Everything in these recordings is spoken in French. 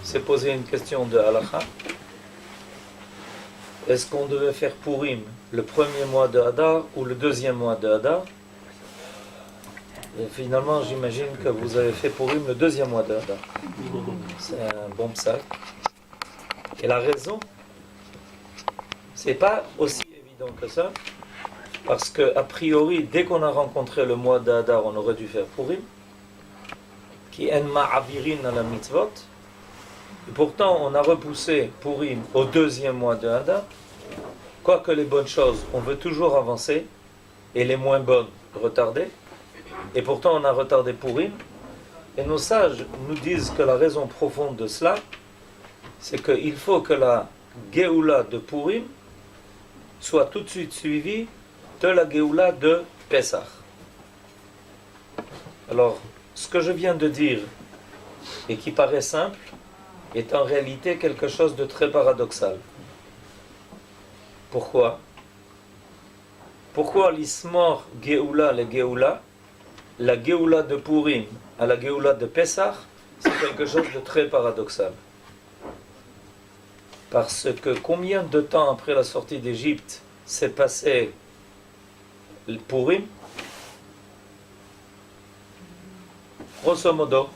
s'est posé une question de halakha. Est-ce qu'on devait faire Purim le premier mois de Hadar ou le deuxième mois de Hadar? Et finalement, j'imagine que vous avez fait Purim le deuxième mois de Hadar. C'est un bon psaque. Et la raison, c'est pas aussi évident que ça, parce que a priori, dès qu'on a rencontré le mois de Hadar, on aurait dû faire Purim, qui en ma'avirin à la mitzvot. Et pourtant, on a repoussé Purim au deuxième mois de Hadar. Quoique les bonnes choses, on veut toujours avancer, et les moins bonnes, retarder. Et pourtant, on a retardé Purim. Et nos sages nous disent que la raison profonde de cela, c'est qu'il faut que la Géoula de Purim soit tout de suite suivie de la Géoula de Pessah. Alors, ce que je viens de dire, et qui paraît simple, est en réalité quelque chose de très paradoxal. Pourquoi? Pourquoi l'Ismor Géoula, les Géoula, la Géoula de Purim à la Géoula de Pessah, c'est quelque chose de très paradoxal. Parce que combien de temps après la sortie d'Égypte s'est passé le Purim? Grosso modo,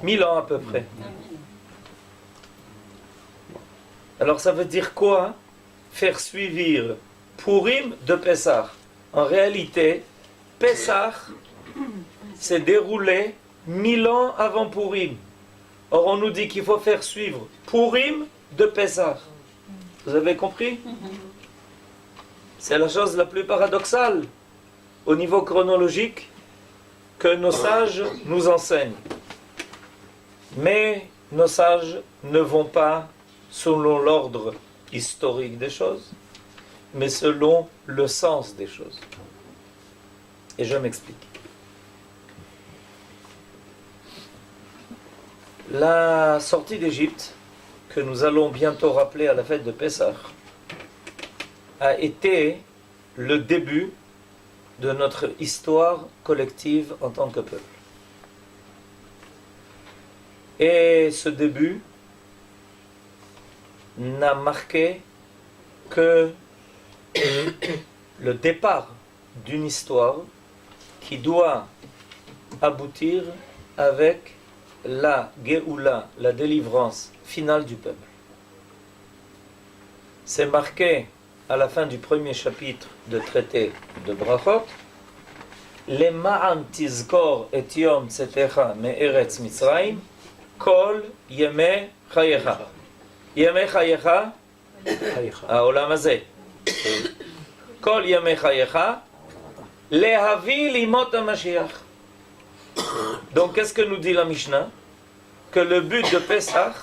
1000 ans à peu près. Alors ça veut dire quoi? Faire suivre Purim de Pessah. En réalité, Pessah s'est déroulé 1000 ans avant Purim. Or on nous dit qu'il faut faire suivre Purim de Pessah. Vous avez compris? C'est la chose la plus paradoxale au niveau chronologique que nos sages nous enseignent. Mais nos sages ne vont pas selon l'ordre historique des choses, mais selon le sens des choses. Et je m'explique. La sortie d'Égypte, que nous allons bientôt rappeler à la fête de Pessah, a été le début de notre histoire collective en tant que peuple. Et ce début n'a marqué que le départ d'une histoire qui doit aboutir avec la Géoula, la délivrance finale du peuple. C'est marqué à la fin du premier chapitre de traité de Brachot, Les ma'an tizkor et yom tzetecha me'eretz Mitzrayim, kol yemei chayecha. ימי חייך, העולם הזה. כל ימי חייך, להביא לימות המשיח. Donc, qu'est-ce que nous dit la Mishnah? Que le but de Pessah,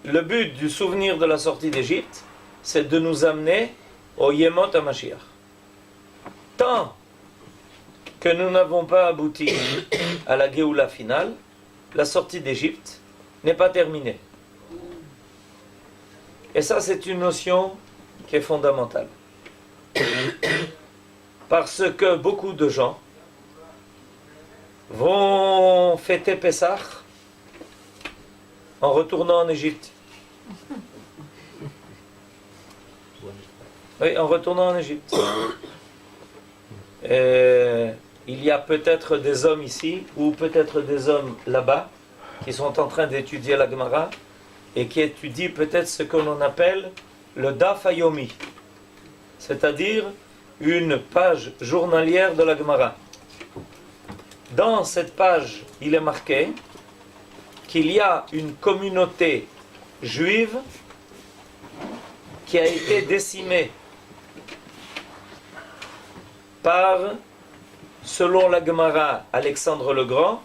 le but du souvenir de la sortie d'Égypte, c'est de nous amener au Yemot HaMashiach. Tant que nous n'avons pas abouti à la Géoula finale, la sortie d'Égypte n'est pas terminée. Et ça, c'est une notion qui est fondamentale. Parce que beaucoup de gens vont fêter Pessah en retournant en Égypte. Oui, en retournant en Égypte. Il y a peut-être des hommes ici, ou peut-être des hommes là-bas, qui sont en train d'étudier la Gemara, et qui étudie peut-être ce que l'on appelle le Daf Hayomi, c'est-à-dire une page journalière de la Gemara. Dans cette page, il est marqué qu'il y a une communauté juive qui a été décimée par, selon la Gemara, Alexandre le Grand,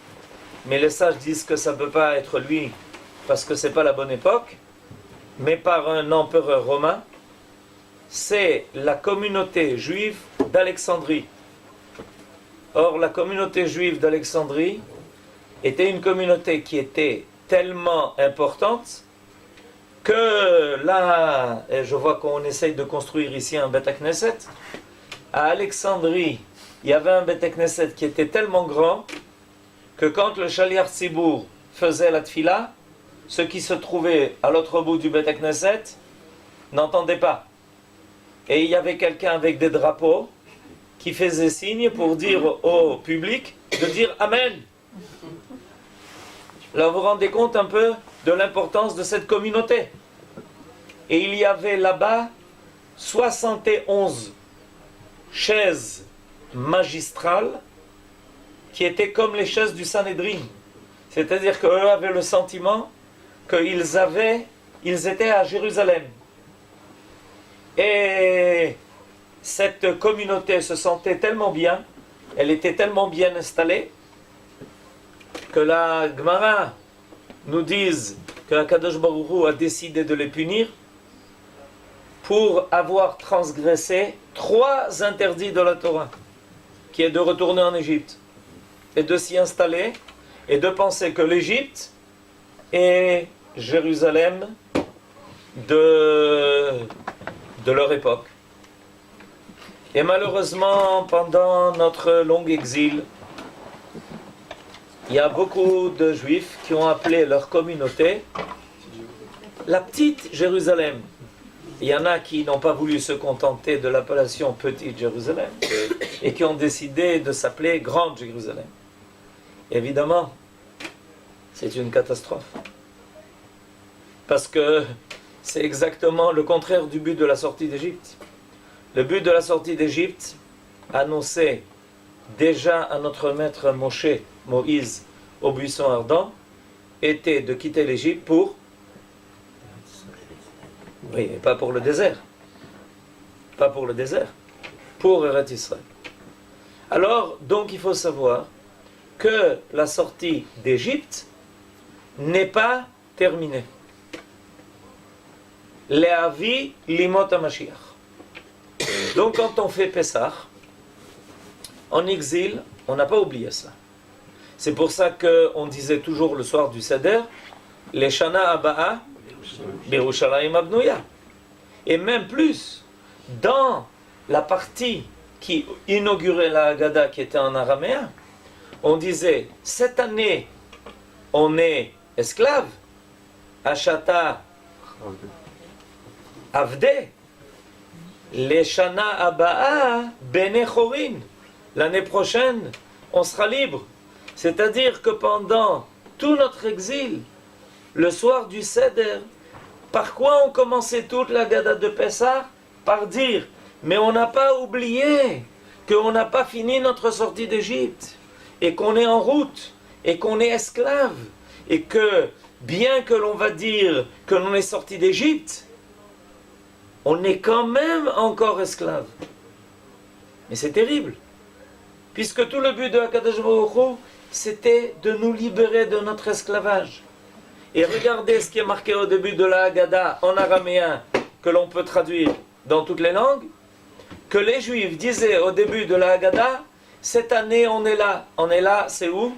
mais les sages disent que ça ne peut pas être lui, parce que ce n'est pas la bonne époque, mais par un empereur romain, c'est la communauté juive d'Alexandrie. Or, la communauté juive d'Alexandrie était une communauté qui était tellement importante que là, et je vois qu'on essaye de construire ici un Beth Knesset, à Alexandrie, il y avait un Beth Knesset qui était tellement grand que quand le Shaliach Tzibour faisait la tfila, ceux qui se trouvaient à l'autre bout du Beth Knesset n'entendaient pas. Et il y avait quelqu'un avec des drapeaux qui faisait signe pour dire au public de dire Amen. Là, vous vous rendez compte un peu de l'importance de cette communauté. Et il y avait là-bas 71 chaises magistrales qui étaient comme les chaises du Sanhédrin. C'est-à-dire qu'eux avaient le sentiment qu'ils étaient à Jérusalem. Et cette communauté se sentait tellement bien, elle était tellement bien installée, que la Gemara nous dise que Akadosh Baruch Hu a décidé de les punir pour avoir transgressé 3 interdits de la Torah, qui est de retourner en Égypte et de s'y installer et de penser que l'Égypte est Jérusalem de leur époque. Et malheureusement, pendant notre long exil, il y a beaucoup de Juifs qui ont appelé leur communauté la petite Jérusalem. Il y en a qui n'ont pas voulu se contenter de l'appellation Petite Jérusalem et qui ont décidé de s'appeler Grande Jérusalem. Évidemment, c'est une catastrophe. Parce que c'est exactement le contraire du but de la sortie d'Égypte. Le but de la sortie d'Égypte, annoncé déjà à notre maître Moïse au buisson ardent, était de quitter l'Égypte pour... Oui, mais pas pour le désert. Pas pour le désert. Pour Eretz Israël. Alors, donc il faut savoir que la sortie d'Égypte n'est pas terminée. Le'avi limot HaMashiach. Donc quand on fait Pessah, en exil, on n'a pas oublié ça. C'est pour ça qu'on disait toujours le soir du Seder, les Shana Aba'a, Birushalayim Abnouya. Et même plus, dans la partie qui inaugurait la Haggadah qui était en araméen, on disait, cette année, on est esclave, Ashata Avde, les Shana Aba'a Bene Chorin. L'année prochaine, on sera libre. C'est-à-dire que pendant tout notre exil, le soir du Seder, par quoi on commençait toute la Haggadah de Pessah? Par dire, mais on n'a pas oublié qu'on n'a pas fini notre sortie d'Égypte, et qu'on est en route, et qu'on est esclave, et que, bien que l'on va dire que l'on est sorti d'Égypte, on est quand même encore esclave. Mais c'est terrible. Puisque tout le but de Akadosh Baruch Hu, c'était de nous libérer de notre esclavage. Et regardez ce qui est marqué au début de la Haggadah en araméen, que l'on peut traduire dans toutes les langues, que les Juifs disaient au début de la Haggadah, cette année on est là. On est là, c'est où?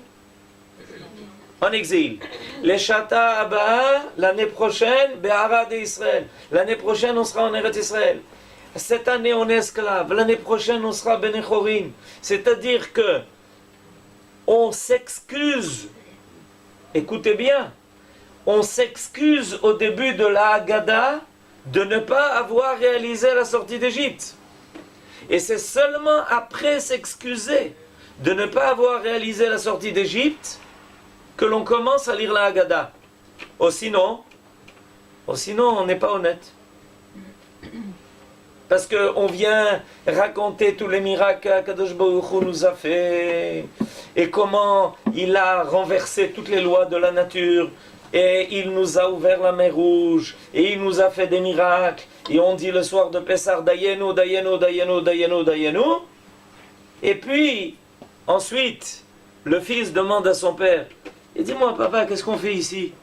En exil. Les Shata Abba, l'année prochaine, Be'arad et Israël. L'année prochaine, on sera en Eretz Israël. Cette année, on est esclave. L'année prochaine, on sera Bene Chorin. C'est-à-dire que on s'excuse. Écoutez bien. On s'excuse au début de la Haggadah de ne pas avoir réalisé la sortie d'Égypte. Et c'est seulement après s'excuser de ne pas avoir réalisé la sortie d'Égypte que l'on commence à lire la Haggadah. Ou sinon, on n'est pas honnête. Parce qu'on vient raconter tous les miracles qu'Akadosh Baruch Hu nous a fait, et comment il a renversé toutes les lois de la nature, et il nous a ouvert la mer Rouge, et il nous a fait des miracles, et on dit le soir de Pessah, Dayenu, Dayenu, Dayenu, Dayenu, Dayenu. Et puis, ensuite, le fils demande à son père, et dis-moi papa, qu'est-ce qu'on fait ici?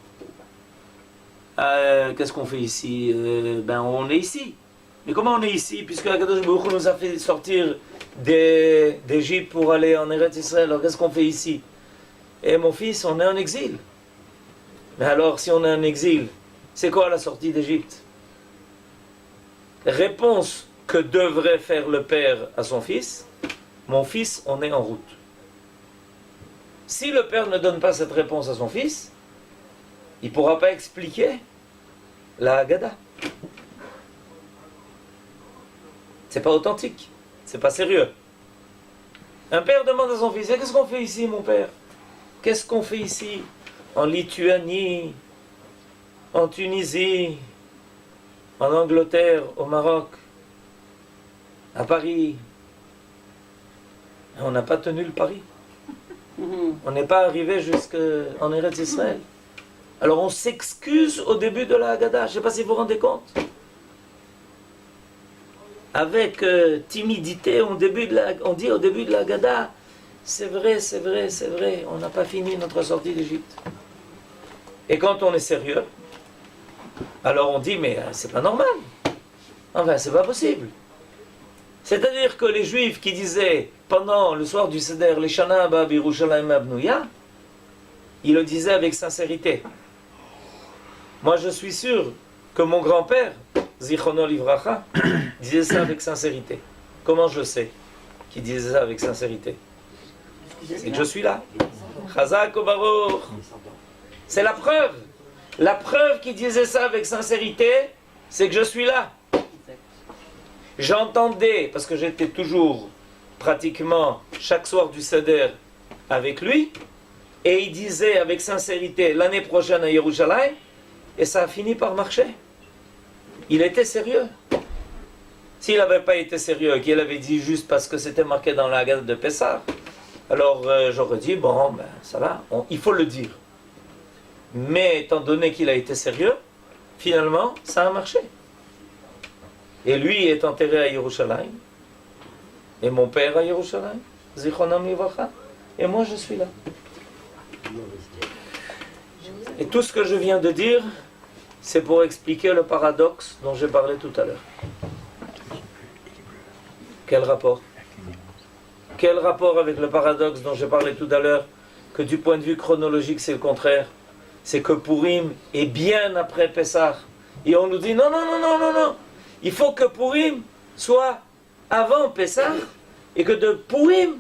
Qu'est-ce qu'on fait ici? On est ici. Mais comment on est ici? Puisque Akadosh Baruch Hu nous a fait sortir d'Égypte pour aller en Eretz Israël, alors qu'est-ce qu'on fait ici? Et mon fils, on est en exil. Mais alors, si on est en exil, c'est quoi la sortie d'Égypte? Réponse que devrait faire le père à son fils, mon fils, on est en route. Si le père ne donne pas cette réponse à son fils, il ne pourra pas expliquer la Haggadah. C'est pas authentique, c'est pas sérieux. Un père demande à son fils, qu'est-ce qu'on fait ici, mon père? Qu'est-ce qu'on fait ici? En Lituanie, en Tunisie, en Angleterre, au Maroc, à Paris. On n'a pas tenu le pari. On n'est pas arrivé jusqu'en Eretz Israël. Alors on s'excuse au début de la Haggadah. Je ne sais pas si vous vous rendez compte. Avec timidité, on dit au début de la Haggadah, c'est vrai, c'est vrai, c'est vrai, on n'a pas fini notre sortie d'Égypte. Et quand on est sérieux, alors on dit, mais c'est pas normal. Enfin, c'est pas possible. C'est-à-dire que les Juifs qui disaient, pendant le soir du Seder, les Shana Abba Birushalayim Abnouya, ils le disaient avec sincérité. Moi, je suis sûr que mon grand-père, Zichrono Livracha, disait ça avec sincérité. Comment je sais qu'il disait ça avec sincérité? C'est que je suis là. Chazak Obaruch. C'est la preuve. La preuve qu'il disait ça avec sincérité, c'est que je suis là. J'entendais, parce que j'étais toujours pratiquement chaque soir du Seder avec lui, et il disait avec sincérité l'année prochaine à Yerushalayim, et ça a fini par marcher. Il était sérieux. S'il n'avait pas été sérieux, qu'il avait dit juste parce que c'était marqué dans la Haggadah de Pessah, alors j'aurais dit, bon, ben, ça va, il faut le dire. Mais étant donné qu'il a été sérieux, finalement, ça a marché. Et lui est enterré à Yerushalayim, et mon père à Yerushalayim, Zichronam Livracha, et moi je suis là. Et tout ce que je viens de dire, c'est pour expliquer le paradoxe dont j'ai parlé tout à l'heure. Quel rapport? Quel rapport avec le paradoxe dont j'ai parlé tout à l'heure, que du point de vue chronologique c'est le contraire? C'est que Purim est bien après Pessah. Et on nous dit non, non, non, non, non, non. Il faut que Purim soit avant Pessah et que de Purim,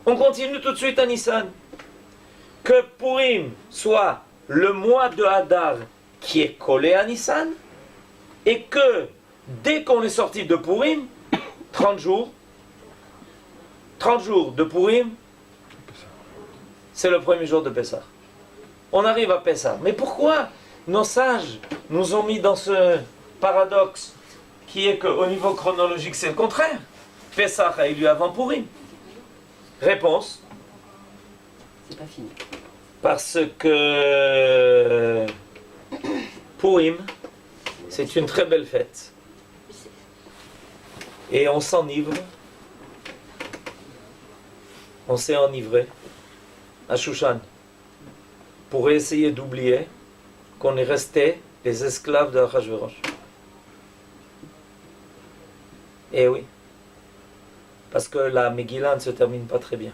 on continue tout de suite à Nissan. Que Purim soit le mois de Hadar qui est collé à Nissan et que dès qu'on est sorti de Purim, 30 jours de Purim, c'est le premier jour de Pessah. On arrive à Pessah. Mais pourquoi nos sages nous ont mis dans ce paradoxe qui est qu'au niveau chronologique, c'est le contraire? Pessah a eu lieu avant Purim. Réponse. C'est pas fini. Parce que Purim, c'est une très belle fête. Et on s'enivre. On s'est enivré à Shushan pour essayer d'oublier qu'on est resté les esclaves de Achashverosh. Et oui. Parce que la Megillah ne se termine pas très bien.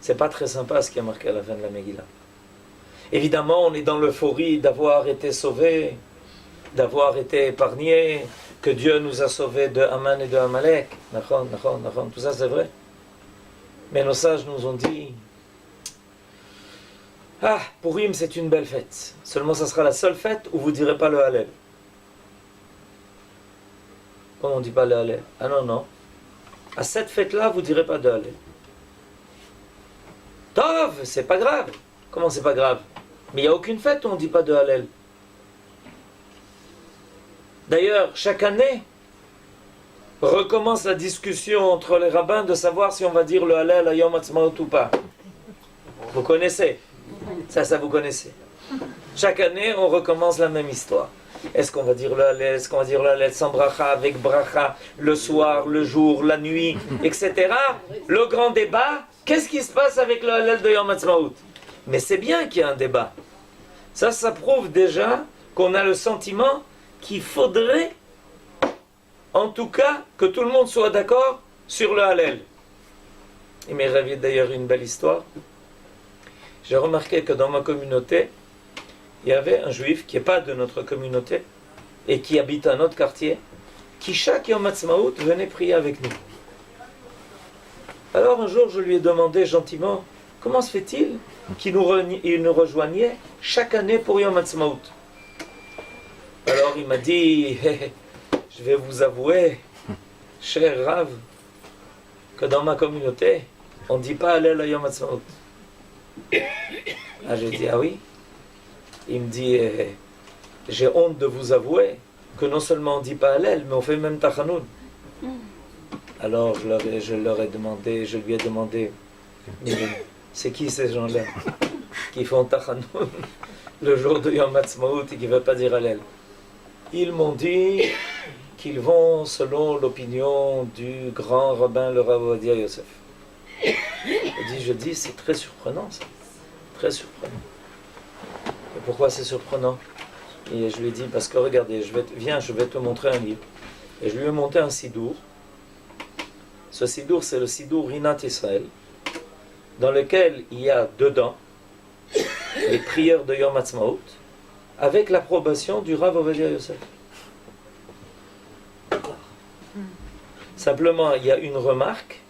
C'est pas très sympa ce qui est marqué à la fin de la Megillah. Évidemment, on est dans l'euphorie d'avoir été sauvés, d'avoir été épargnés, que Dieu nous a sauvés de Haman et de Amalek. Tout ça c'est vrai. Mais nos sages nous ont dit, ah, Purim c'est une belle fête. Seulement ça sera la seule fête où vous ne direz pas le Hallel. Comment on ne dit pas le Hallel? Ah non, non. À cette fête-là, vous ne direz pas de Hallel. Tov, c'est pas grave. Comment c'est pas grave? Mais il n'y a aucune fête où on ne dit pas de Hallel. D'ailleurs, chaque année, recommence la discussion entre les rabbins de savoir si on va dire le Hallel à Yom Ha'atzmaut ou pas. Vous connaissez? Ça vous connaissez. Chaque année, on recommence la même histoire. Est-ce qu'on va dire le Hallel? Est-ce qu'on va dire le Hallel sans bracha, avec bracha, le soir, le jour, la nuit, etc. Le grand débat, qu'est-ce qui se passe avec le Hallel de Yom Ha'atzmaut? Mais c'est bien qu'il y ait un débat. Ça prouve déjà qu'on a le sentiment qu'il faudrait, en tout cas, que tout le monde soit d'accord sur le Hallel. Il m'est rêvé d'ailleurs une belle histoire. J'ai remarqué que dans ma communauté, il y avait un juif qui n'est pas de notre communauté et qui habite un autre quartier, qui chaque Yom Ha'atzmaut venait prier avec nous. Alors un jour, je lui ai demandé gentiment, comment se fait-il qu'il nous rejoignait chaque année pour Yom Ha'atzmaut? Alors il m'a dit, je vais vous avouer, cher Rav, que dans ma communauté, on ne dit pas Hallel à Yom Ha'atzmaut. Ah, j'ai dit, ah oui? Il me dit, j'ai honte de vous avouer que non seulement on ne dit pas Hallel, mais on fait même Tachanoun. Alors je lui ai demandé, c'est qui ces gens-là qui font Tachanoun le jour de Yom Ha'atzmaut et qui ne veulent pas dire Hallel? Ils m'ont dit qu'ils vont selon l'opinion du grand rabbin le Rav Ovadia Yosef. Je dis, c'est très surprenant ça, très surprenant. Et pourquoi c'est surprenant? Et je lui ai dit, parce que regardez, viens, je vais te montrer un livre. Et je lui ai monté un sidour. Ce sidour, c'est le sidour Rinat Israël, dans lequel il y a dedans les prières de Yom Ha'atzmaut, avec l'approbation du Rav Ovadia Yosef. Simplement, il y a une remarque,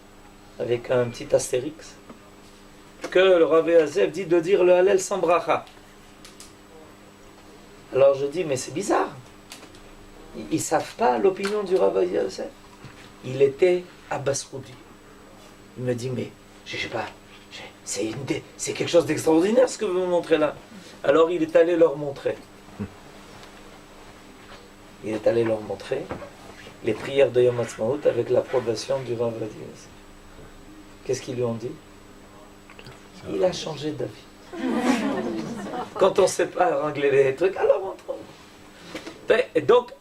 avec un petit astérix, que le Rav Yosef dit de dire le Hallel sans bracha. Alors je dis, mais c'est bizarre. Ils ne savent pas l'opinion du Rav Yosef. Il était à Basroudi. Il me dit, mais je ne sais pas, c'est quelque chose d'extraordinaire ce que vous me montrez là. Alors il est allé leur montrer. Il est allé leur montrer les prières de Yom Ha'atzmaut avec l'approbation du Rav Yosef. Qu'est-ce qu'ils lui ont dit? Il a changé d'avis. Quand on ne sait pas régler les trucs, alors on trouve. Et donc,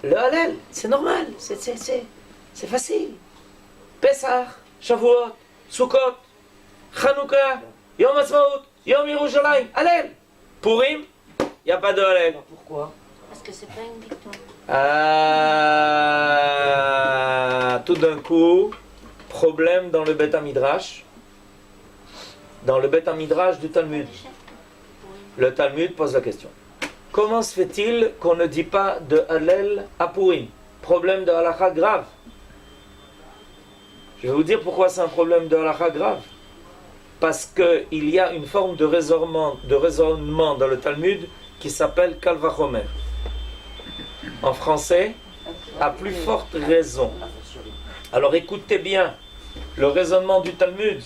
le Hallel, c'est normal, c'est facile. Pessah, Shavuot, Sukkot, Chanukah, Yom Ha'atzmaut, Yom Yerushalayim, Hallel. Purim, il n'y a pas de Hallel. Pourquoi? Parce que c'est pas une victoire. Tout d'un coup, problème dans le Beth Midrash. Dans le Beth Midrash du Talmud. Le Talmud pose la question. Comment se fait-il qu'on ne dit pas de Hallel à Purim? Problème de halakha grave. Je vais vous dire pourquoi c'est un problème de halakha grave. Parce qu'il y a une forme de raisonnement dans le Talmud qui s'appelle Kal vachomer. En français, à plus forte raison. Alors écoutez bien, le raisonnement du Talmud,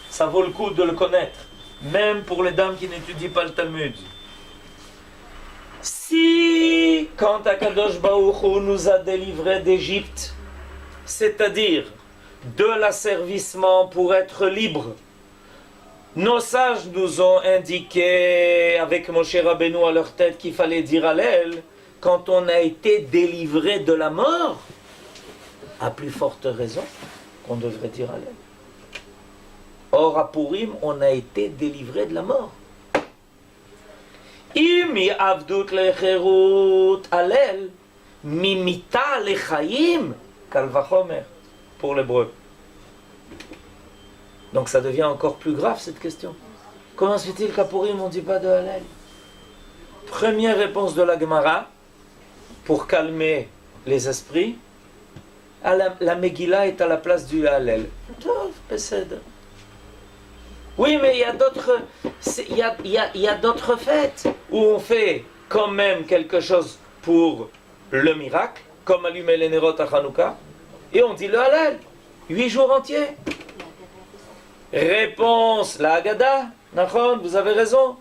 ça vaut le coup de le connaître, même pour les dames qui n'étudient pas le Talmud. Si, quand Akadosh Baruch Hu nous a délivrés d'Égypte, c'est-à-dire de l'asservissement pour être libres, nos sages nous ont indiqué, avec Moshe Rabbeinu à leur tête, qu'il fallait dire Hallel quand on a été délivré de la mort. À plus forte raison qu'on devrait dire Hallel. Or, à Purim, on a été délivré de la mort. Imi avdut lecherut Hallel, mimita lechaim, kal vachomer, pour l'hébreu. Donc ça devient encore plus grave cette question. Comment se fait-il qu'à Purim on ne dit pas de Hallel? Première réponse de la Gemara, pour calmer les esprits, la Megillah est à la place du Hallel. Oui, mais il y a d'autres fêtes où on fait quand même quelque chose pour le miracle, comme allumer les Nerot à Hanouka, et on dit le Hallel, 8 jours entiers. Réponse, la Haggadah, Nachon, vous avez raison.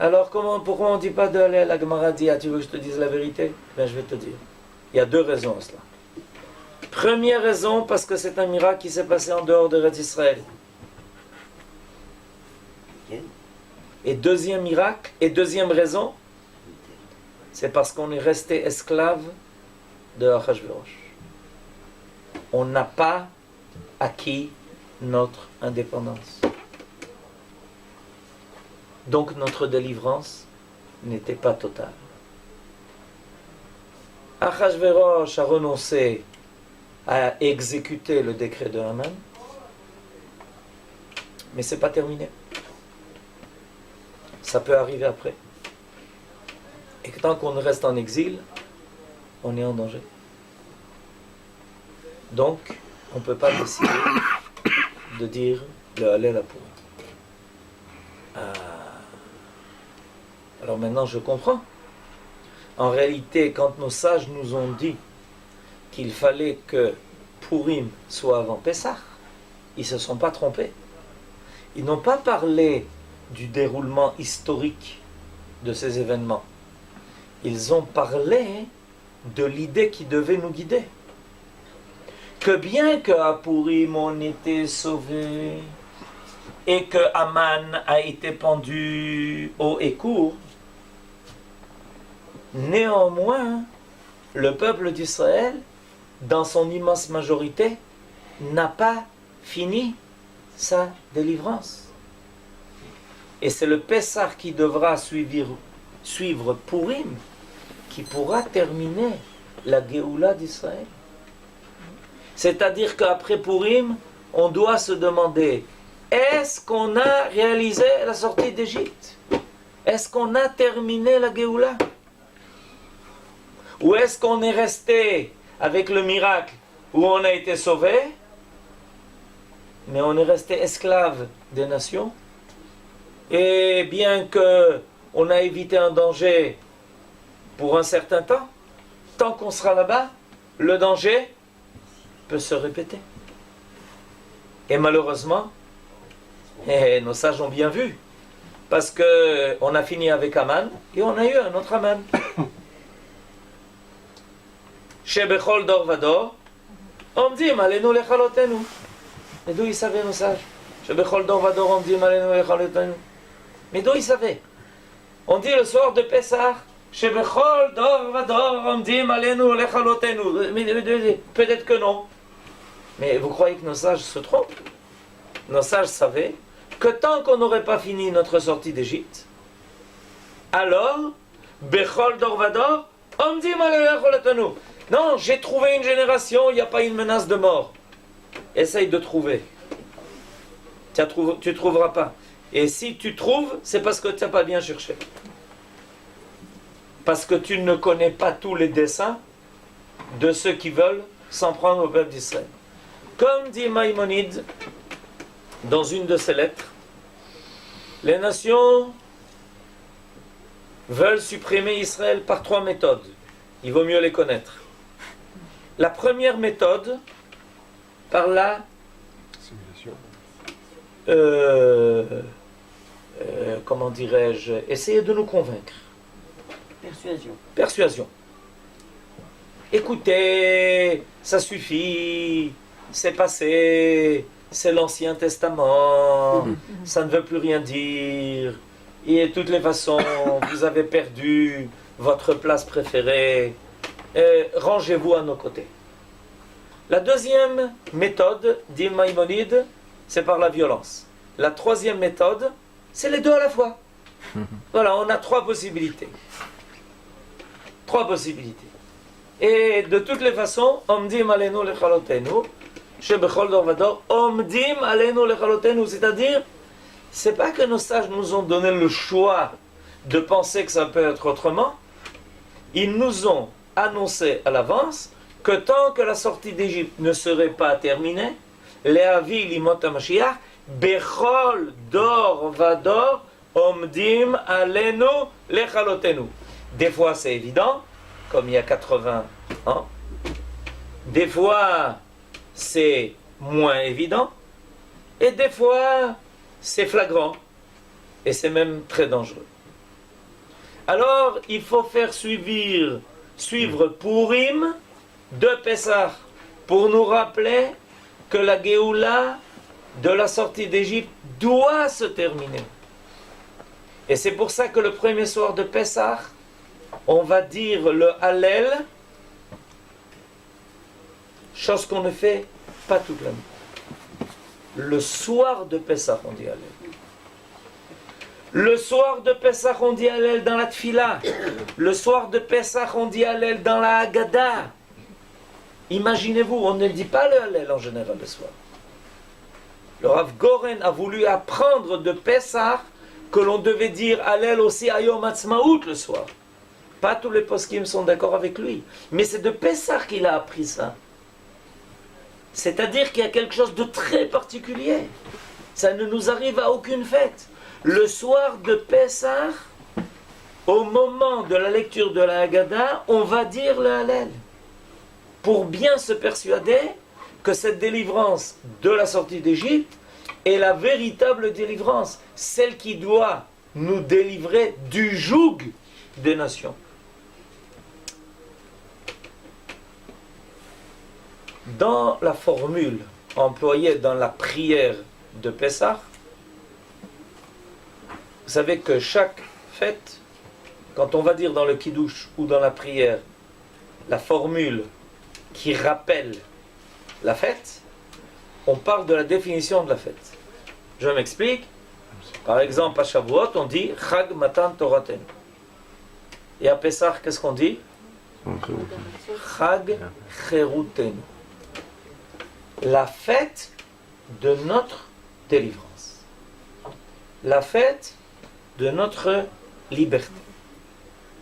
Alors pourquoi on ne dit pas de Hallel? La Gemara dit, tu veux que je te dise la vérité? Ben je vais te dire. Il y a deux raisons à cela. Première raison, parce que c'est un miracle qui s'est passé en dehors de Eretz Israël. Et deuxième miracle, et deuxième raison, c'est parce qu'on est resté esclave de Achashverosh. On n'a pas acquis notre indépendance. Donc notre délivrance n'était pas totale. Achashverosh a renoncé à exécuter le décret de Haman, mais c'est pas terminé. Ça peut arriver après. Et tant qu'on reste en exil, on est en danger. Donc, on ne peut pas décider de dire le Hallel à Purim. Alors maintenant je comprends. En réalité, quand nos sages nous ont dit qu'il fallait que Purim soit avant Pessah, ils ne se sont pas trompés. Ils n'ont pas parlé du déroulement historique de ces événements. Ils ont parlé de l'idée qui devait nous guider. Que bien qu'à Purim on était sauvés et que Aman a été pendu haut et court, néanmoins, le peuple d'Israël, dans son immense majorité, n'a pas fini sa délivrance. Et c'est le Pessah qui devra suivre Purim, qui pourra terminer la Géoula d'Israël. C'est-à-dire qu'après Purim, on doit se demander, est-ce qu'on a réalisé la sortie d'Égypte? Est-ce qu'on a terminé la Géoula? Ou est-ce qu'on est resté avec le miracle où on a été sauvé, mais on est resté esclave des nations? Et bien qu'on a évité un danger pour un certain temps, tant qu'on sera là-bas, le danger peut se répéter. Et malheureusement, nos sages ont bien vu, parce qu'on a fini avec Aman et on a eu un autre Aman. Shebechol dor vador, omdim alenu lechalotenu. Mais d'où ils savaient nos sages? Shebechol dor vador, omdim alenu lechalotenu. Mais d'où ils savaient? On dit le soir de Pessah, Shebechol dor vador, omdim alenu lechalotenu. Mais peut-être que non. Mais vous croyez que nos sages se trompent? Nos sages savaient que tant qu'on n'aurait pas fini notre sortie d'Égypte, alors, Bechol dor vador, omdim alenu lechalotenu. Non, j'ai trouvé une génération, il n'y a pas une menace de mort. Essaye de trouver. Tu ne trouveras pas. Et si tu trouves, c'est parce que tu n'as pas bien cherché. Parce que tu ne connais pas tous les desseins de ceux qui veulent s'en prendre au peuple d'Israël. Comme dit Maïmonide dans une de ses lettres, les nations veulent supprimer Israël par 3 méthodes. Il vaut mieux les connaître. La première méthode, par la comment dirais-je, essayer de nous convaincre. Persuasion. Écoutez, ça suffit, c'est passé, c'est l'Ancien Testament, ça ne veut plus rien dire, et de toutes les façons, vous avez perdu votre place préférée. Rangez-vous à nos côtés. La deuxième méthode, dit Maïmonide, c'est par la violence. La troisième méthode, c'est les deux à la fois. Voilà, on a 3 possibilités. 3 possibilités. Et de toutes les façons, omdim alenu lechalotenu, shebechol dor vador, omdim alenu lechalotenu, c'est-à-dire, c'est pas que nos sages nous ont donné le choix de penser que ça peut être autrement. Ils nous ont annoncé à l'avance que tant que la sortie d'Égypte ne serait pas terminée, Le'avi limot HaMashiach, Bechol dor vador, omdim alenu lechalotenu. Des fois c'est évident, comme il y a 80 ans. Des fois c'est moins évident. Et des fois c'est flagrant. Et c'est même très dangereux. Alors il faut faire suivre Purim de Pessah pour nous rappeler que la Géoula de la sortie d'Égypte doit se terminer. Et c'est pour ça que le premier soir de Pessah, on va dire le Hallel, chose qu'on ne fait pas toute la nuit. Le soir de Pessah, on dit Hallel. Le soir de Pessah, on dit Hallel dans la Tfila. Le soir de Pessah, on dit Hallel dans la Haggadah. Imaginez-vous, on ne dit pas le Hallel en général le soir. Le Rav Goren a voulu apprendre de Pessah que l'on devait dire Hallel aussi à Yom Ha'atzmaut le soir. Pas tous les poskim sont d'accord avec lui. Mais c'est de Pessah qu'il a appris ça. C'est-à-dire qu'il y a quelque chose de très particulier. Ça ne nous arrive à aucune fête. Le soir de Pessah, au moment de la lecture de la Haggadah, on va dire le Hallel. Pour bien se persuader que cette délivrance de la sortie d'Égypte est la véritable délivrance, celle qui doit nous délivrer du joug des nations. Dans la formule employée dans la prière de Pessah, vous savez que chaque fête, quand on va dire dans le Kiddush ou dans la prière, la formule qui rappelle la fête, on parle de la définition de la fête. Je m'explique. Par exemple, à Shavuot, on dit Chag Matan Toraten. Et à Pessah, qu'est-ce qu'on dit? Chag Cherutenu. La fête de notre délivrance. La fête de notre liberté.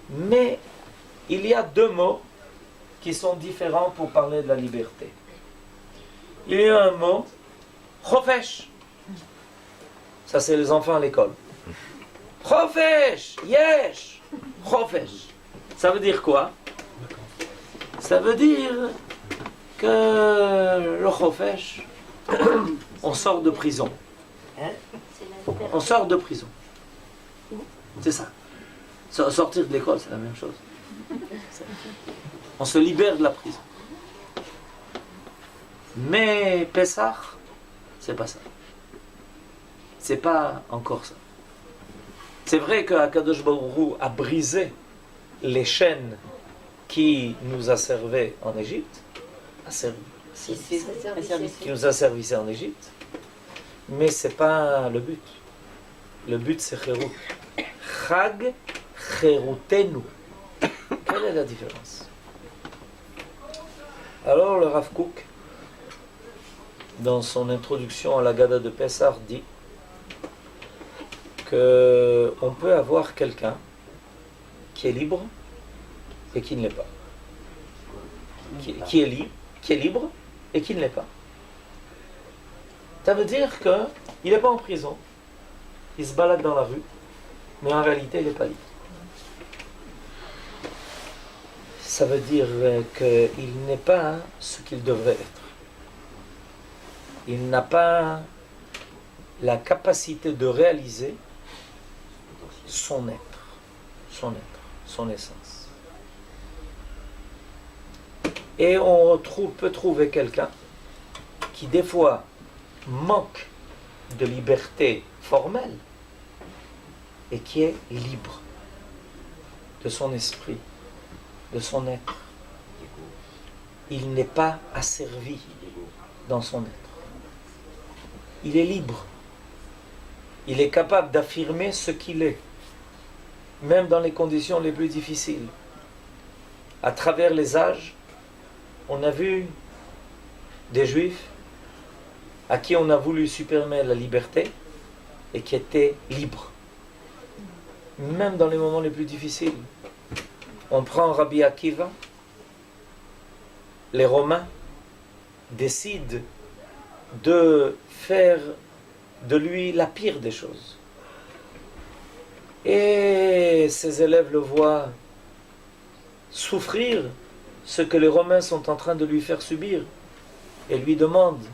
Mais il y a deux mots qui sont différents pour parler de la liberté. Il y a un mot, Chofesh. Ça, c'est les enfants à l'école. Chofesh, yesh, Chofesh. Ça veut dire quoi? Ça veut dire que le Chofesh, on sort de prison. On sort de prison. C'est ça. Sortir de l'école, c'est la même chose. On se libère de la prison. Mais Pessah, c'est pas ça. C'est pas encore ça. C'est vrai qu'Akadosh Baruch Hu a brisé les chaînes qui nous a servi en Égypte, qui nous a servi en Égypte, mais c'est pas le but. Le but c'est Cherut. Chag Cherutenu. Quelle est la différence? Alors le Rav Kook, dans son introduction à la Haggadah de Pessah, dit qu'on peut avoir quelqu'un qui est libre et qui ne l'est pas. Qui est libre et qui ne l'est pas. Ça veut dire qu'il n'est pas en prison, il se balade dans la rue, mais en réalité il n'est pas libre. Ça veut dire qu'il n'est pas ce qu'il devrait être. Il n'a pas la capacité de réaliser son être, son essence. Et on peut trouver quelqu'un qui des fois manque de liberté formelle et qui est libre de son esprit, de son être. Il n'est pas asservi dans son être. Il est libre. Il est capable d'affirmer ce qu'il est, même dans les conditions les plus difficiles. À travers les âges, on a vu des Juifs à qui on a voulu supprimer la liberté et qui étaient libres, même dans les moments les plus difficiles. On prend Rabbi Akiva, les Romains décident de faire de lui la pire des choses. Et ses élèves le voient souffrir ce que les Romains sont en train de lui faire subir et lui demandent: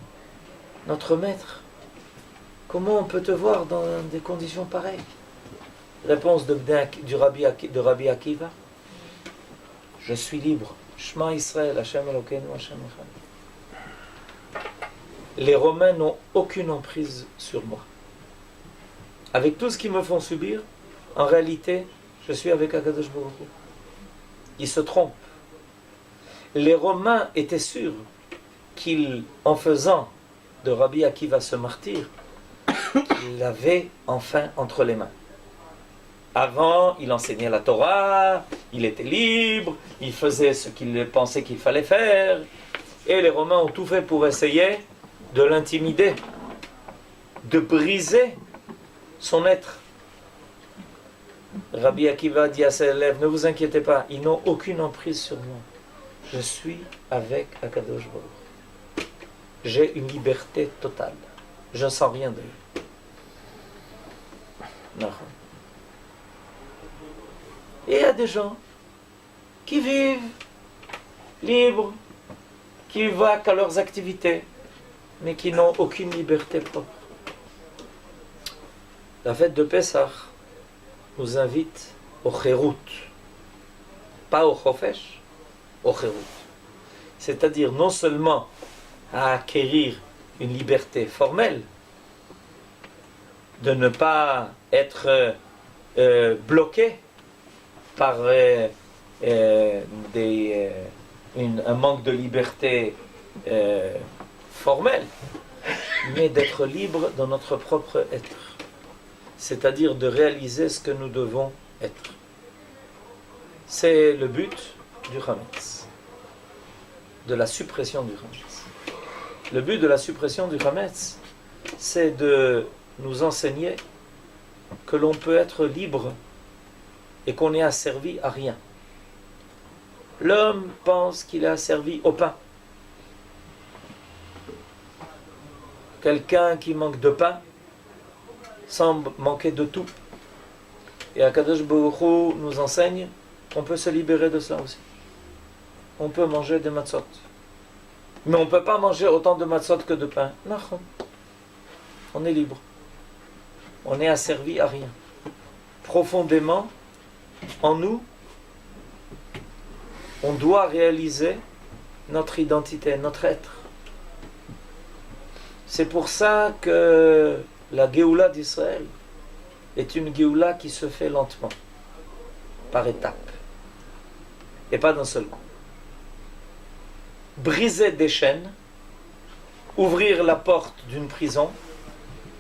notre maître, comment on peut te voir dans des conditions pareilles? Réponse de Rabbi Akiva: je suis libre. Shema Israël, Hashem Elokeinu, Hashem Echad. Les Romains n'ont aucune emprise sur moi. Avec tout ce qu'ils me font subir, en réalité, je suis avec Akadosh Baruch Hu. Ils se trompent. Les Romains étaient sûrs qu'en faisant de Rabbi Akiva ce martyr, il l'avait enfin entre les mains. Avant, il enseignait la Torah, il était libre, il faisait ce qu'il pensait qu'il fallait faire, et les Romains ont tout fait pour essayer de l'intimider, de briser son être. Rabbi Akiva dit à ses élèves: ne vous inquiétez pas, ils n'ont aucune emprise sur moi. Je suis avec Akadosh Baruch. J'ai une liberté totale. Je ne sens rien de lui. Non. Et il y a des gens qui vivent libres, qui vaquent à leurs activités, mais qui n'ont aucune liberté propre. La fête de Pessah nous invite au Chérout, pas au Chofesh, au Chérout. C'est-à-dire non seulement à acquérir une liberté formelle, de ne pas être bloqué par un manque de liberté formelle, mais d'être libre dans notre propre être. C'est-à-dire de réaliser ce que nous devons être. C'est le but du Hametz, de la suppression du Hametz. Le but de la suppression du Hametz, c'est de nous enseigner que l'on peut être libre et qu'on est asservi à rien. L'homme pense qu'il est asservi au pain. Quelqu'un qui manque de pain semble manquer de tout. Et Akadosh Baruch Hu nous enseigne qu'on peut se libérer de cela aussi. On peut manger des matzot. Mais on ne peut pas manger autant de matzot que de pain. Non. On est libre. On est asservi à rien. Profondément, en nous, on doit réaliser notre identité, notre être. C'est pour ça que la Géoula d'Israël est une Géoula qui se fait lentement, par étapes, et pas d'un seul coup. Briser des chaînes, ouvrir la porte d'une prison,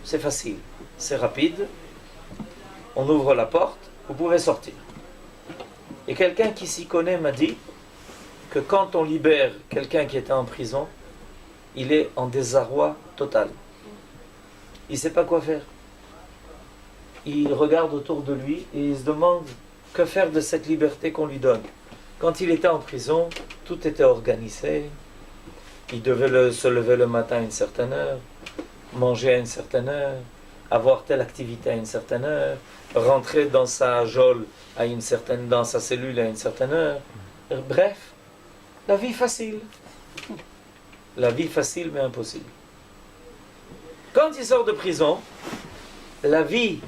c'est facile, c'est rapide. On ouvre la porte, vous pouvez sortir. Et quelqu'un qui s'y connaît m'a dit que quand on libère quelqu'un qui était en prison, il est en désarroi total. Il ne sait pas quoi faire. Il regarde autour de lui et il se demande que faire de cette liberté qu'on lui donne. Quand il était en prison, tout était organisé. Il devait se lever le matin à une certaine heure, manger à une certaine heure, avoir telle activité à une certaine heure, rentrer dans sa geôle dans sa cellule à une certaine heure. Bref, la vie facile. La vie facile mais impossible. Quand il sort de prison, la vie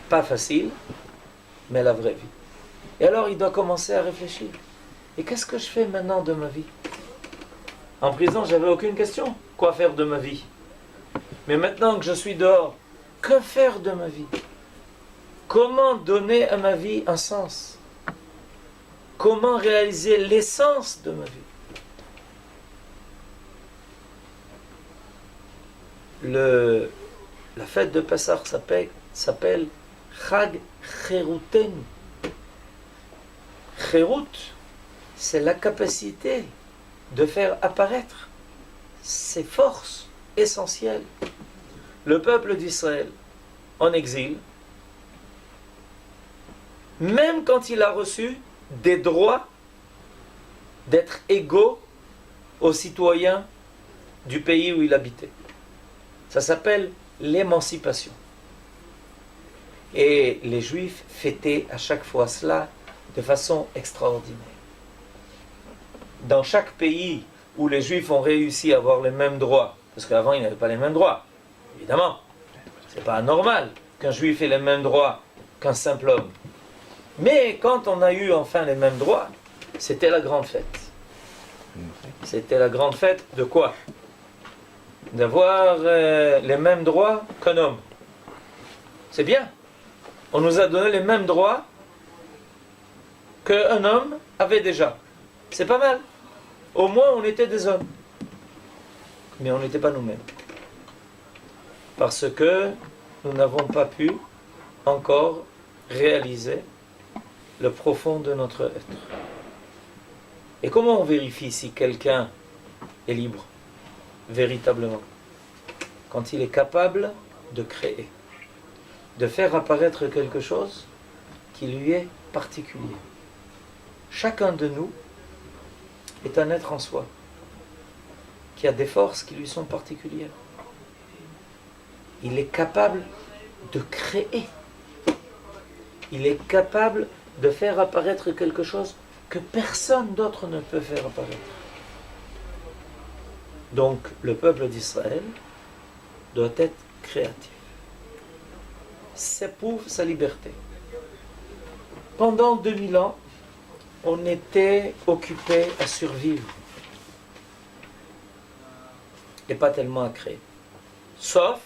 pas facile, mais la vraie vie. Et alors il doit commencer à réfléchir. Et qu'est-ce que je fais maintenant de ma vie? En prison, j'avais aucune question. Quoi faire de ma vie? Mais maintenant que je suis dehors, que faire de ma vie? Comment donner à ma vie un sens? Comment réaliser l'essence de ma vie? La fête de Pessah s'appelle Chag Cherutenu. Cherut, c'est la capacité de faire apparaître ses forces essentielles. Le peuple d'Israël, en exil, même quand il a reçu des droits d'être égaux aux citoyens du pays où il habitait. Ça s'appelle l'émancipation. Et les Juifs fêtaient à chaque fois cela de façon extraordinaire. Dans chaque pays où les Juifs ont réussi à avoir les mêmes droits, parce qu'avant ils n'avaient pas les mêmes droits, évidemment, c'est pas normal qu'un Juif ait les mêmes droits qu'un simple homme. Mais quand on a eu enfin les mêmes droits, c'était la grande fête. C'était la grande fête de quoi? D'avoir les mêmes droits qu'un homme. C'est bien. On nous a donné les mêmes droits qu'un homme avait déjà. C'est pas mal. Au moins on était des hommes. Mais on n'était pas nous-mêmes. Parce que nous n'avons pas pu encore réaliser le profond de notre être. Et comment on vérifie si quelqu'un est libre, véritablement? Quand il est capable de créer, de faire apparaître quelque chose qui lui est particulier. Chacun de nous est un être en soi, qui a des forces qui lui sont particulières. Il est capable de créer. Il est capable de faire apparaître quelque chose que personne d'autre ne peut faire apparaître. Donc le peuple d'Israël doit être créatif. C'est pour sa liberté. Pendant 2000 ans, on était occupé à survivre et pas tellement à créer. Sauf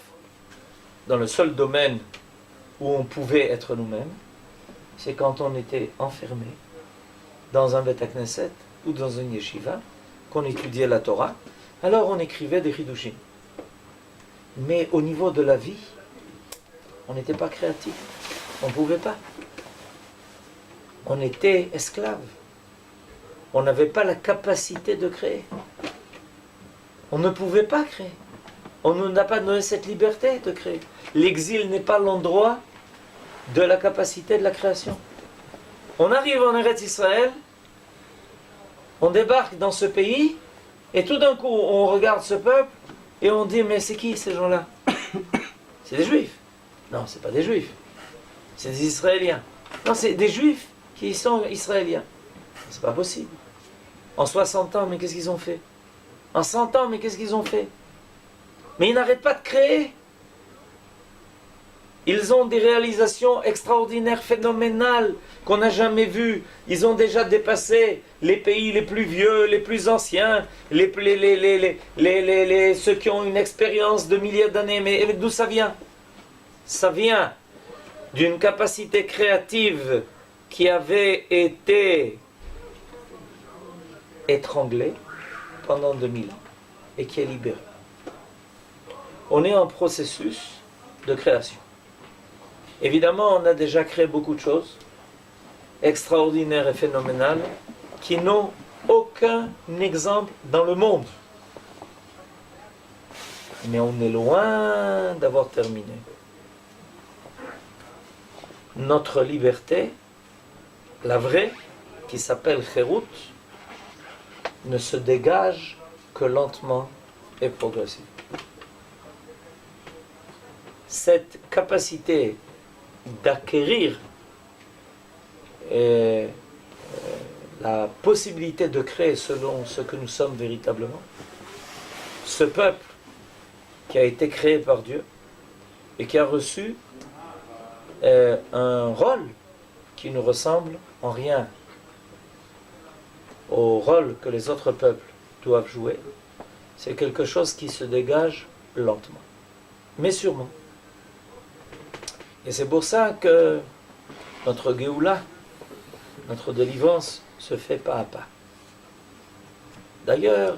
dans le seul domaine où on pouvait être nous-mêmes, c'est quand on était enfermé dans un Beth Knesset ou dans une yeshiva, qu'on étudiait la Torah, alors on écrivait des Hidushim. Mais au niveau de la vie, on n'était pas créatif. On ne pouvait pas. On était esclave. On n'avait pas la capacité de créer. On ne pouvait pas créer. On ne nous a pas donné cette liberté de créer. L'exil n'est pas l'endroit de la capacité de la création. On arrive en Eretz Israël, on débarque dans ce pays, et tout d'un coup, on regarde ce peuple, et on dit, mais c'est qui ces gens-là? C'est des Juifs. Non, c'est pas des Juifs. C'est des Israéliens. Non, c'est des Juifs qui sont Israéliens. C'est pas possible. En 60 ans, mais qu'est-ce qu'ils ont fait? En 100 ans, mais qu'est-ce qu'ils ont fait? Mais ils n'arrêtent pas de créer. Ils ont des réalisations extraordinaires, phénoménales, qu'on n'a jamais vues. Ils ont déjà dépassé les pays les plus vieux, les plus anciens, ceux qui ont une expérience de milliers d'années. Mais d'où ça vient? Ça vient d'une capacité créative qui avait été étranglée pendant 2000 ans et qui est libérée. On est en processus de création. Évidemment, on a déjà créé beaucoup de choses extraordinaires et phénoménales qui n'ont aucun exemple dans le monde. Mais on est loin d'avoir terminé. Notre liberté, la vraie, qui s'appelle Chérout, ne se dégage que lentement et progressivement. Cette capacité d'acquérir la possibilité de créer selon ce que nous sommes véritablement, ce peuple qui a été créé par Dieu et qui a reçu un rôle qui ne ressemble en rien au rôle que les autres peuples doivent jouer, c'est quelque chose qui se dégage lentement, mais sûrement. Et c'est pour ça que notre Géoula, notre délivrance, se fait pas à pas. D'ailleurs,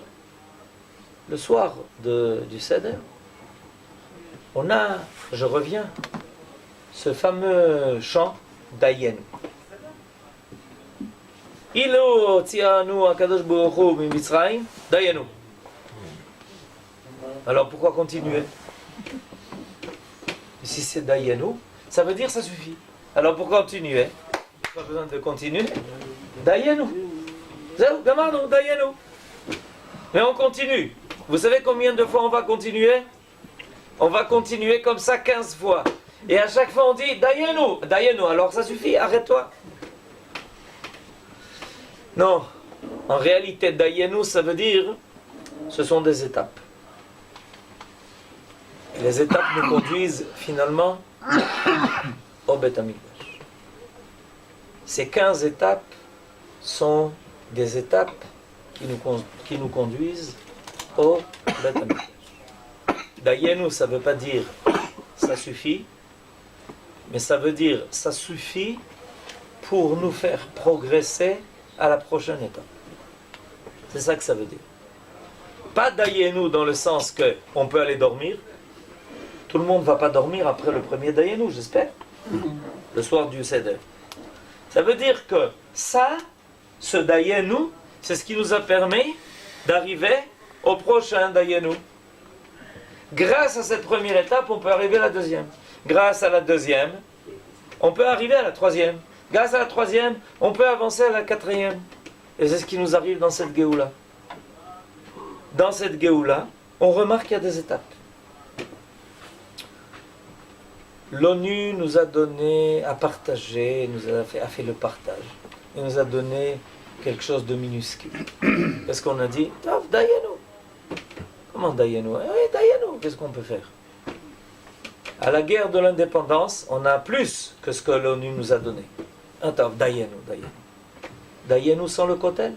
le soir du Seder, on a, je reviens, ce fameux chant d'Ayen. Ilo tzianu akadosh baruch hu mimitzrayim dayenu. Alors pourquoi continuer? Si c'est dayenu, ça veut dire ça suffit. Alors pourquoi continuer? Pas besoin de continuer. Dayenu. Gamarnu, dayenu. Mais on continue. Vous savez combien de fois on va continuer? On va continuer comme ça 15 fois. Et à chaque fois on dit dayenu, dayenu. Alors ça suffit, arrête-toi. Non, en réalité, Dayenu, ça veut dire, ce sont des étapes. Et les étapes nous conduisent finalement au Beth Amikdash. Ces 15 étapes sont des étapes qui nous conduisent au Beth Amikdash. Dayenu, ça ne veut pas dire ça suffit, mais ça veut dire ça suffit pour nous faire progresser à la prochaine étape. C'est ça que ça veut dire. Pas Dayenu dans le sens qu'on peut aller dormir. Tout le monde ne va pas dormir après le premier Dayenu, j'espère. Le soir du Seder. Ça veut dire que ça, ce Dayenu, c'est ce qui nous a permis d'arriver au prochain Dayenu. Grâce à cette première étape, on peut arriver à la deuxième. Grâce à la deuxième, on peut arriver à la troisième. Grâce à la troisième, on peut avancer à la quatrième. Et c'est ce qui nous arrive dans cette Géoula. Dans cette Géoula, on remarque qu'il y a des étapes. l'ONU nous a donné à partager, a fait le partage. Il nous a donné quelque chose de minuscule. Parce qu'on a dit, Tov, Dayenu. Comment Dayenu? Oui, Dayenu, qu'est-ce qu'on peut faire? À la guerre de l'indépendance, on a plus que ce que l'ONU nous a donné. Tov, Dayenu, Dayenu. Dayenu sans le Kotel?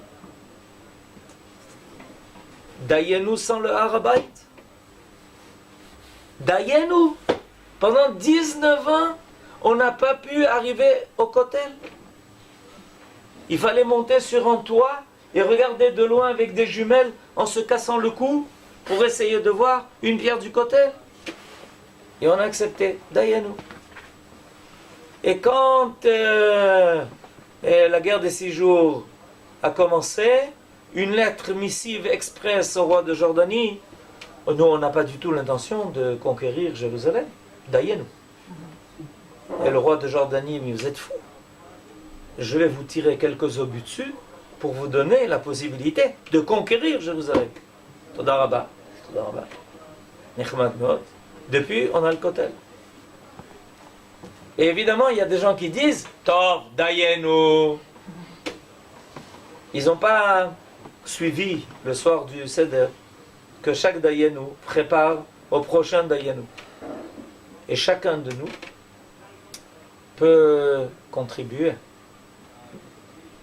Dayenu sans le Harabait? Dayenu! Pendant 19 ans, on n'a pas pu arriver au Kotel. Il fallait monter sur un toit et regarder de loin avec des jumelles en se cassant le cou pour essayer de voir une pierre du Kotel. Et on a accepté. Dayenu. Et quand la guerre des 6 jours a commencé, une lettre missive express au roi de Jordanie, nous on n'a pas du tout l'intention de conquérir Jérusalem. Dayenu. Et le roi de Jordanie, mais vous êtes fous. Je vais vous tirer quelques obus dessus pour vous donner la possibilité de conquérir Jérusalem. Toda Rabba. Toda Rabba. Nechmat Meod. Depuis, on a le Kotel. Et évidemment, il y a des gens qui disent Tov, Dayenu. Ils n'ont pas suivi le soir du Seder que chaque Dayenu prépare au prochain Dayenu. Et chacun de nous peut contribuer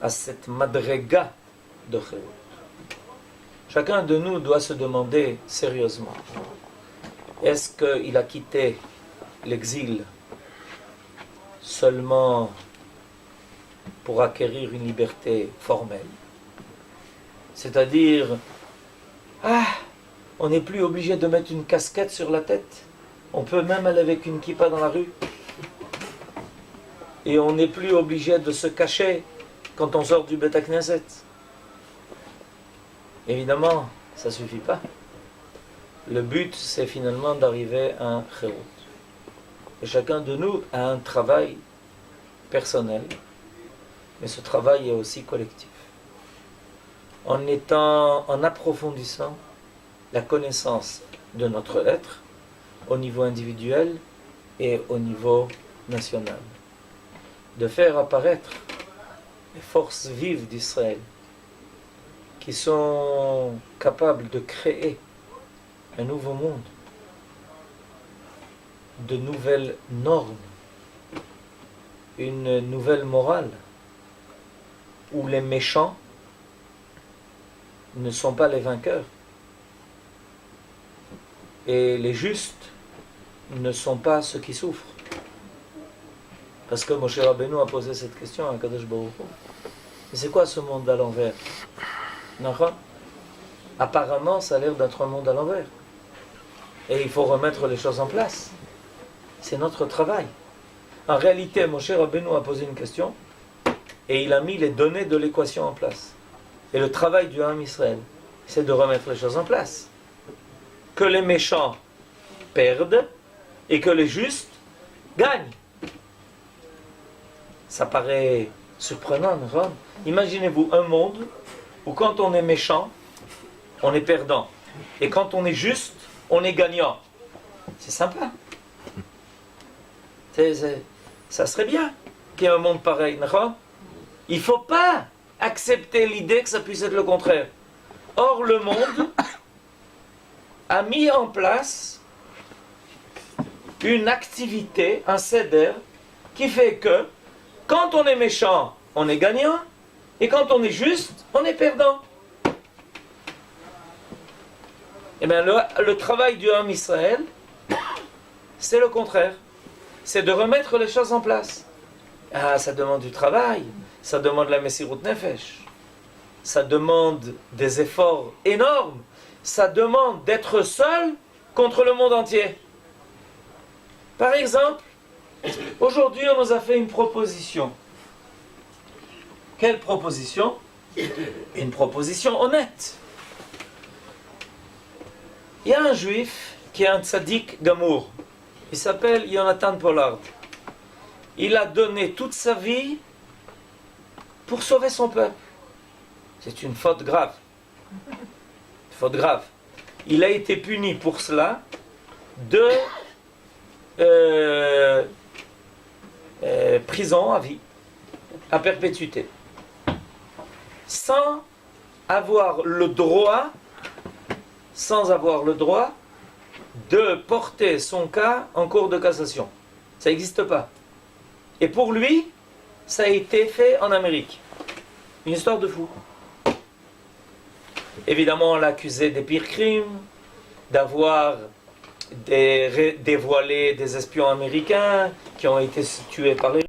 à cette madrega de Chérut. Chacun de nous doit se demander sérieusement, est-ce qu'il a quitté l'exil seulement pour acquérir une liberté formelle? C'est-à-dire, on n'est plus obligé de mettre une casquette sur la tête. On peut même aller avec une kippa dans la rue. Et on n'est plus obligé de se cacher quand on sort du Beth Knesset. Évidemment, ça ne suffit pas. Le but, c'est finalement d'arriver à un Chérut. Et chacun de nous a un travail personnel, mais ce travail est aussi collectif. En approfondissant la connaissance de notre être au niveau individuel et au niveau national. De faire apparaître les forces vives d'Israël qui sont capables de créer un nouveau monde, de nouvelles normes, une nouvelle morale, où les méchants ne sont pas les vainqueurs et les justes ne sont pas ceux qui souffrent. Parce que Moshe Rabbeinu a posé cette question à Kadosh Baruch Hu. Mais c'est quoi ce monde à l'envers? Apparemment, ça a l'air d'être un monde à l'envers. Et il faut remettre les choses en place. C'est notre travail. En réalité, Moshe Rabbeinu a posé une question et il a mis les données de l'équation en place. Et le travail du Ham Israël, c'est de remettre les choses en place. Que les méchants perdent et que les justes gagnent. Ça paraît surprenant, non? Imaginez-vous un monde où quand on est méchant, on est perdant. Et quand on est juste, on est gagnant. C'est sympa. Ça serait bien qu'il y ait un monde pareil, non? Il ne faut pas accepter l'idée que ça puisse être le contraire. Or, le monde a mis en place une activité, un seder, qui fait que quand on est méchant, on est gagnant, et quand on est juste, on est perdant. Eh bien, le travail du Ham Israël, c'est le contraire. C'est de remettre les choses en place. Ça demande du travail, ça demande la Messirut Nefesh, ça demande des efforts énormes, ça demande d'être seul contre le monde entier. Par exemple, aujourd'hui on nous a fait une proposition. Quelle proposition? Une proposition honnête. Il y a un juif qui est un tzaddik gamour. Il s'appelle Jonathan Pollard. Il a donné toute sa vie pour sauver son peuple. C'est une faute grave. Une faute grave. Il a été puni pour cela de prison à vie, à perpétuité, sans avoir le droit de porter son cas en cour de cassation. Ça n'existe pas. Et pour lui, ça a été fait en Amérique. Une histoire de fou. Évidemment, on l'accusait des pires crimes, d'avoir dévoilé des espions américains qui ont été tués par les